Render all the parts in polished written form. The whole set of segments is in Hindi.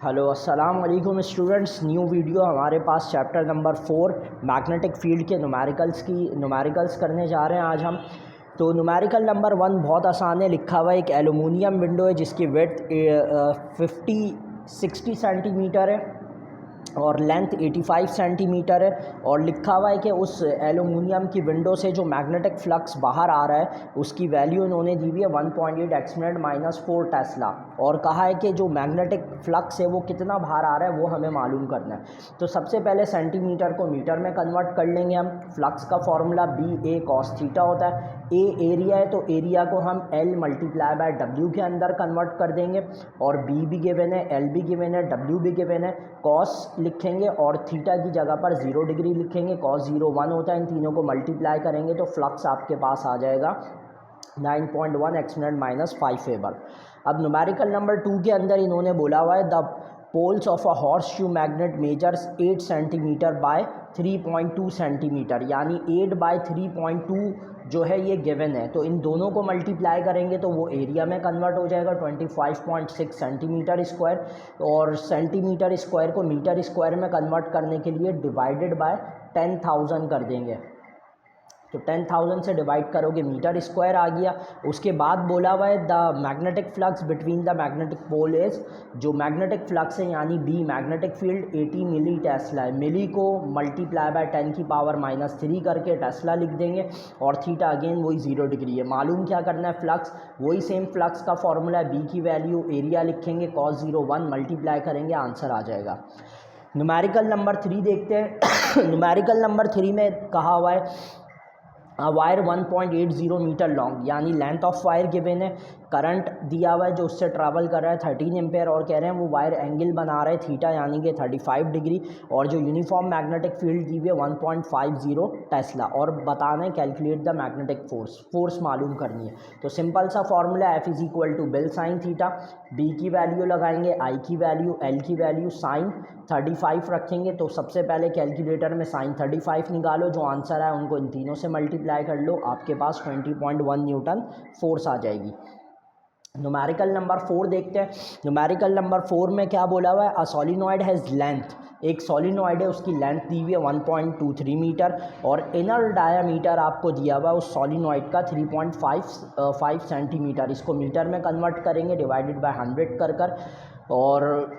हेलो अस्सलाम वालेकुम स्टूडेंट्स। न्यू वीडियो हमारे पास चैप्टर नंबर 4 मैग्नेटिक फील्ड के न्यूमेरिकल्स करने जा रहे हैं आज हम। तो न्यूमेरिकल नंबर 1 बहुत आसान है। लिखा हुआ एक एलुमिनियम विंडो है जिसकी विड्थ 60 सेंटीमीटर है और लेंथ 85 सेंटीमीटर है। और लिखा हुआ है कि उस एलुमिनियम की विंडो से जो मैग्नेटिक फ्लक्स बाहर आ रहा है उसकी वैल्यू इन्होंने दी हुई है 1.8 एक्सपोनेंट -4 टेस्ला। और कहा है कि जो मैग्नेटिक फ्लक्स है वो कितना बाहर आ रहा है वो हमें मालूम करना है। तो सबसे पहले सेंटीमीटर को मीटर में कन्वर्ट कर लेंगे हम। फ्लक्स का फॉर्मूला बी ए कॉस थीटा होता है। ए एरिया है तो एरिया को हम एल मल्टीप्लाई बाय डब्ल्यू के अंदर कन्वर्ट कर देंगे। और बी भी गिवन है, एल भी गिवन है, डब्ल्यू भी गिवन है। कॉस लिखेंगे और थीटा की जगह पर 0 डिग्री लिखेंगे। कॉस 0 1 होता है। इन तीनों को मल्टीप्लाई करेंगे तो फ्लक्स आपके पास आ जाएगा 9.1 एक्सपोनेंट -5 फेबर। अब न्यूमेरिकल नंबर 2 के अंदर इन्होंने बोला हुआ है the poles of a horseshoe magnet measures 8 centimetre by 3.2 centimetre, यानी 8 बाय 3.2 जो है ये गिवन है। तो इन दोनों को मल्टीप्लाई करेंगे तो वो एरिया में कन्वर्ट हो जाएगा 25.6 सेंटीमीटर स्क्वायर। और सेंटीमीटर स्क्वायर को मीटर स्क्वायर में कन्वर्ट करने के लिए डिवाइडेड बाय 10,000 कर देंगे। तो 10,000 से डिवाइड करोगे मीटर स्क्वायर आ गया। उसके बाद बोला हुआ है the magnetic flux between the magnetic pole is, जो मैग्नेटिक फ्लक्स है यानी B magnetic field 80 millitesla है। मिली को मल्टीप्लाई बाय 10 की पावर -3 करके टेस्ला लिख देंगे। और थीटा अगेन वही 0 डिग्री है। मालूम क्या करना है, फ्लक्स वही सेम फ्लक्स का फॉर्मूला है। बी की वैल्यू एरिया लिखेंगे, cos 0 1 मल्टीप्लाई करेंगे, आंसर आ जाएगा। न्यूमेरिकल नंबर 3 देखते हैं। न्यूमेरिकल नंबर 3 में कहा हुआ है वायर 1.80 मीटर लॉन्ग, यानी लेंथ ऑफ वायर गिवन है। करंट दिया हुआ है जो उससे ट्रैवल कर रहा है 13 एम्पेयर। और कह रहे हैं वो वायर एंगल बना रहा है थीटा यानी कि 35 डिग्री। और जो यूनिफॉर्म मैग्नेटिक फील्ड दी हुई है 1.50 टेस्ला। और बताना है कैलकुलेट द मैग्नेटिक फोर्स मालूम करनी है। तो सिंपल सा formula F is equal to bill sine theta. B की वैल्यू लगाएंगे, आई की वैल्यू, एल की वैल्यू, साइन 35 रखेंगे। तो सबसे पहले कैलकुलेटर में साइन 35 निकालो, जो आंसर है उनको इन तीनों से मल्टीप्लाई कर लो, आपके पास 20.1 न्यूटन फोर्स आ जाएगी। न्यूमेरिकल नंबर 4 देखते हैं। न्यूमेरिकल नंबर 4 में क्या बोला हुआ है, अ सोलिनॉइड हैज़ लेंथ, एक सोलिनॉइड है उसकी लेंथ दी हुई है 1.23 मीटर। और इनर डायामीटर आपको दिया हुआ है उस सोलिनॉइड का 3.5 सेंटीमीटर। इसको मीटर में कन्वर्ट करेंगे डिवाइडेड बाय 100 कर। और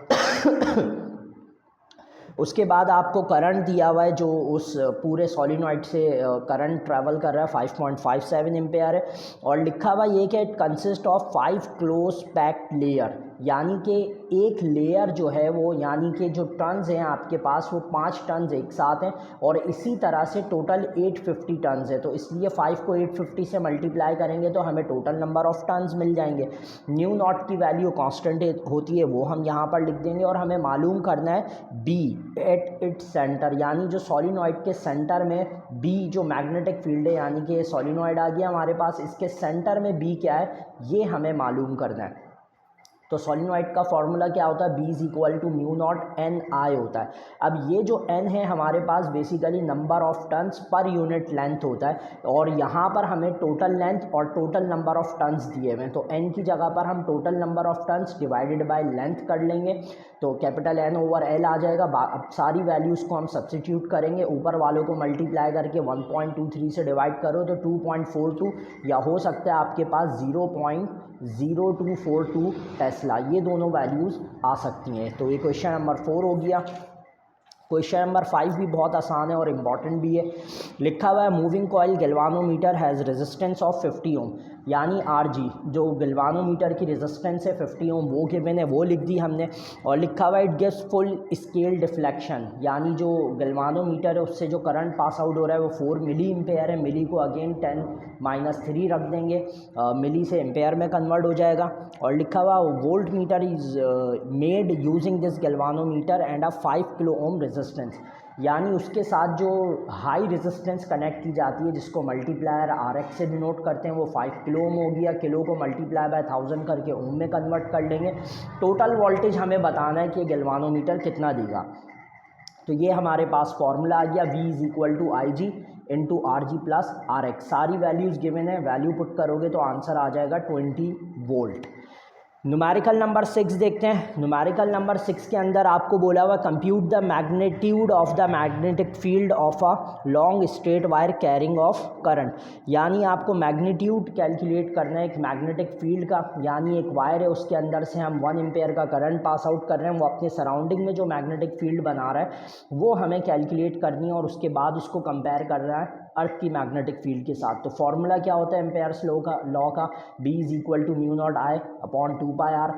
उसके बाद आपको करंट दिया हुआ है जो उस पूरे सोलिनॉइड से करंट ट्रैवल कर रहा है 5.57 एम्पेयर है। और लिखा हुआ ये कि it consist of 5 close packed layer, यानी कि एक लेयर जो है वो, यानी कि जो टन्स हैं आपके पास वो 5 टन्स एक साथ हैं। और इसी तरह से टोटल 850 टन्स है। तो इसलिए 5 को 850 से मल्टीप्लाई करेंगे तो हमें टोटल नंबर ऑफ टन्स मिल जाएंगे। न्यू नॉट की वैल्यू कांस्टेंट होती है वो हम यहाँ पर लिख देंगे। और हमें मालूम करना है बी एट इट्स सेंटर, यानी जो सोलिनॉइड के सेंटर में बी जो मैग्नेटिक फील्ड है, यानी कि सोलिनॉइड आ गया हमारे पास, इसके सेंटर में बी क्या है ये हमें मालूम करना है। तो सोलिनॉइड का फॉर्मूला क्या होता है, B is equal to mu naught N I होता है। अब ये जो एन है हमारे पास बेसिकली नंबर ऑफ टन्स पर यूनिट लेंथ होता है। और यहाँ पर हमें टोटल लेंथ और टोटल नंबर ऑफ टन्स दिए हुए हैं। तो एन की जगह पर हम total number of turns divided by length कर लेंगे। तो कैपिटल एन ओवर एल आ जाएगा। अब सारी वैल्यूज़ को हम सब्सिट्यूट करेंगे, ऊपर वालों को मल्टीप्लाई करके 1.23 से डिवाइड करो तो 2.42, या हो सकता है आपके पास 0.0242 टेस्ला, ये दोनों वैल्यूज़ आ सकती हैं। तो ये क्वेश्चन नंबर 4 हो गया। क्वेश्चन नंबर 5 भी बहुत आसान है और इम्पॉर्टेंट भी है। लिखा हुआ है moving coil galvanometer has resistance of 50 ओम, यानी आरजी जो गैल्वानोमीटर की रेजिस्टेंस है 50 ओम वो गिवन है, वो लिख दी हमने। और लिखा हुआ है it gives full scale deflection, यानी जो गैल्वानोमीटर है उससे जो करंट पास आउट हो रहा है वो 4 मिली एम्पेयर है। मिली को अगेन 10-3 रख देंगे, मिली से एम्पेयर में कन्वर्ट हो जाएगा। और लिखा हुआ volt meter is made using this galvanometer and a 5 kilo ohm resistance, यानी उसके साथ जो हाई रेजिस्टेंस कनेक्ट की जाती है जिसको मल्टीप्लायर आर एक्स से डिनोट करते हैं वो 5 किलो ओम हो गया। किलो को मल्टीप्लाई बाय 1000 करके ओम में कन्वर्ट कर लेंगे। टोटल वोल्टेज हमें बताना है कि गैल्वानोमीटर कितना देगा। तो ये हमारे पास फॉर्मूला आ गया, V is equal to I G into R G plus R X. सारी वैल्यूज़ गिवन है, वैल्यू पुट करोगे तो आंसर आ जाएगा 20 वोल्ट। न्यूमेरिकल नंबर 6 देखते हैं। न्यूमेरिकल नंबर 6 के अंदर आपको बोला हुआ compute the magnitude of the magnetic field of a long straight wire carrying of current, यानी आपको मैग्नीट्यूड कैलकुलेट करना है एक मैग्नेटिक फील्ड का, यानी एक वायर है उसके अंदर से हम 1 एम्पेयर का करंट पास आउट कर रहे हैं, वो अपने सराउंडिंग में जो मैग्नेटिक फील्ड बना रहा है वो हमें कैलकुलेट करनी है और उसके बाद उसको कंपेयर कर रहा है अर्थ की मैग्नेटिक फील्ड के साथ। तो फॉर्मूला क्या होता है एम्पेयर्स लॉ का, B is equal to mu naught I upon 2πr।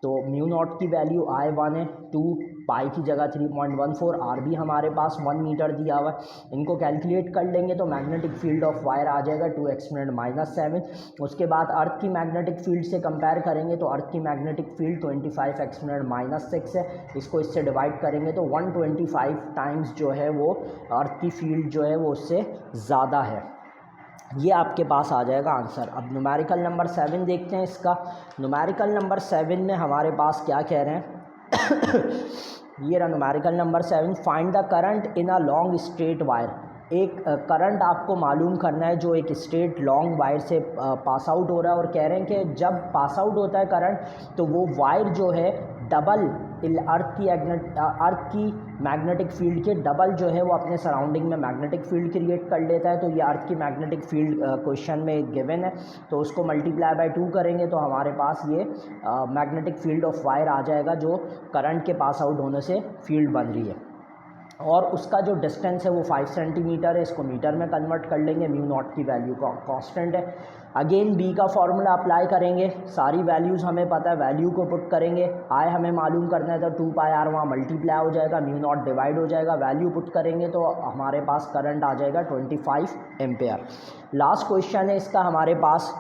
तो म्यू नॉट की वैल्यू I1 है, 2 पाई की जगह 3.14, R भी हमारे पास 1 मीटर दिया हुआ है। इनको कैलकुलेट कर लेंगे तो मैग्नेटिक फील्ड ऑफ वायर आ जाएगा 2 x -7। उसके बाद अर्थ की मैग्नेटिक फील्ड से कंपेयर करेंगे तो अर्थ की मैग्नेटिक फील्ड 25 x -6 है, इसको इससे डिवाइड करेंगे तो 125 टाइम्स जो है वो अर्थ की फील्ड जो है वो उससे ज़्यादा है। ये आपके पास आ जाएगा आंसर। अब न्यूमेरिकल नंबर 7 देखते हैं इसका। न्यूमेरिकल नंबर 7 में हमारे पास क्या कह रहे हैं ये रहा numerical number 7, find the current in a long straight wire. एक करंट आपको मालूम करना है जो एक स्ट्रेट लॉन्ग वायर से पास आउट हो रहा है, और कह रहे हैं कि जब पास आउट होता है करंट तो वो वायर जो है डबल अर्थ की मैग्नेटिक फील्ड के डबल जो है वो अपने सराउंडिंग में मैग्नेटिक फील्ड क्रिएट कर लेता है। तो ये अर्थ की मैग्नेटिक फील्ड क्वेश्चन में गिवन है, तो उसको मल्टीप्लाई बाय 2 करेंगे तो हमारे पास ये मैग्नेटिक फील्ड ऑफ वायर आ जाएगा जो करंट के पास आउट होने से फील्ड बन रही है, और उसका जो डिस्टेंस है वो 5 सेंटीमीटर है। इसको मीटर में कन्वर्ट कर लेंगे, म्यू नॉट की वैल्यू कांस्टेंट है। अगेन बी का फॉर्मूला अप्लाई करेंगे, सारी वैल्यूज़ हमें पता है, वैल्यू को पुट करेंगे, आई हमें मालूम करना है तो 2πr वहाँ मल्टीप्लाई हो जाएगा, म्यू नॉट डिवाइड हो जाएगा, वैल्यू पुट करेंगे तो हमारे पास करंट आ जाएगा 25 एम्पेयर। लास्ट क्वेश्चन है इसका हमारे पास,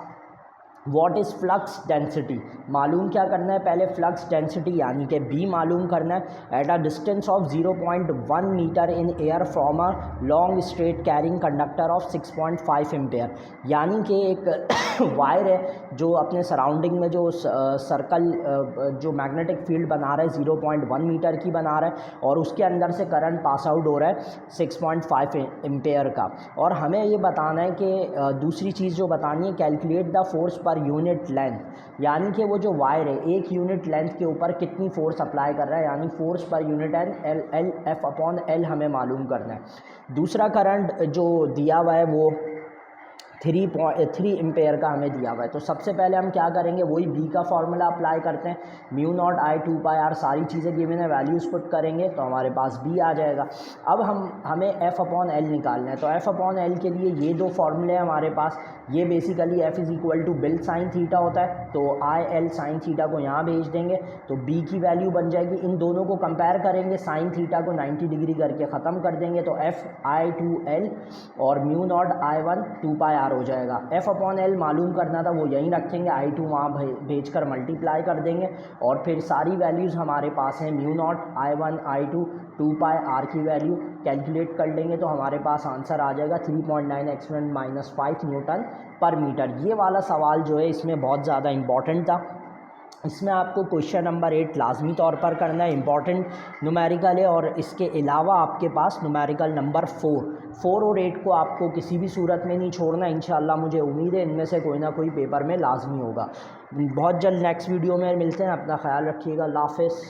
व्हाट इज़ फ्लक्स डेंसिटी। मालूम क्या करना है, पहले फ्लक्स डेंसिटी यानी कि बी मालूम करना है at a distance of 0.1 metre in air from a long straight carrying conductor of 6.5 ampere. यानी कि एक वायर है जो अपने सराउंडिंग में जो सर्कल जो मैग्नेटिक फील्ड बना रहा है 0.1 मीटर की बना रहा है, और उसके अंदर से करंट पास आउट हो रहा है 6.5 एम्पेयर का। और हमें ये बताना है कि दूसरी चीज़ जो बतानी है, कैलकुलेट द फोर्स पर यूनिट लेंथ, यानी कि वो जो वायर है एक यूनिट लेंथ के ऊपर कितनी फोर्स अप्लाई कर रहा है, यानी force per unit L F upon L हमें मालूम करना है। दूसरा करंट जो दिया हुआ है वो 3 एम्पेयर का हमें दिया हुआ है। तो सबसे पहले हम क्या करेंगे, वही बी का फॉर्मूला अप्लाई करते हैं, म्यू नॉट I 2πr, सारी चीज़ें गिवन है, वैल्यूज़ पुट करेंगे तो हमारे पास बी आ जाएगा। अब हमें एफ़ अपॉन एल निकालना है, तो एफ़ अपॉन एल के लिए ये दो फॉर्मूले हैं हमारे पास। ये basically F is equal to bill sine theta होता है, तो आई एल साइन थीटा को यहाँ भेज देंगे तो बी की वैल्यू बन जाएगी। इन दोनों को कंपेयर करेंगे, साइन थीटा को 90 डिग्री करके ख़त्म कर देंगे तो एफ I 2L और म्यू नॉट I1 2πr हो जाएगा। एफ़ अपॉन एल मालूम करना था वो यहीं रखेंगे, I2 वहाँ भेज कर मल्टीप्लाई कर देंगे, और फिर सारी वैल्यूज़ हमारे पास हैं, mu naught I1 I2 2πr की वैल्यू कैलकुलेट कर लेंगे तो हमारे पास आंसर आ जाएगा 3.9 x -5 न्यूटन पर मीटर। ये वाला सवाल जो है इसमें बहुत ज़्यादा इम्पॉर्टेंट था, इसमें आपको क्वेश्चन नंबर 8 लाजमी तौर पर करना है, इंपॉर्टेंट न्यूमेरिकल है। और इसके अलावा आपके पास न्यूमेरिकल नंबर 4 और 8 को आपको किसी भी सूरत में नहीं छोड़ना। इंशाल्लाह मुझे उम्मीद है इनमें से कोई ना कोई पेपर में लाजमी होगा। बहुत जल्द नेक्स्ट वीडियो में मिलते हैं, अपना ख्याल रखिएगा, अल्लाह हाफ़िज़।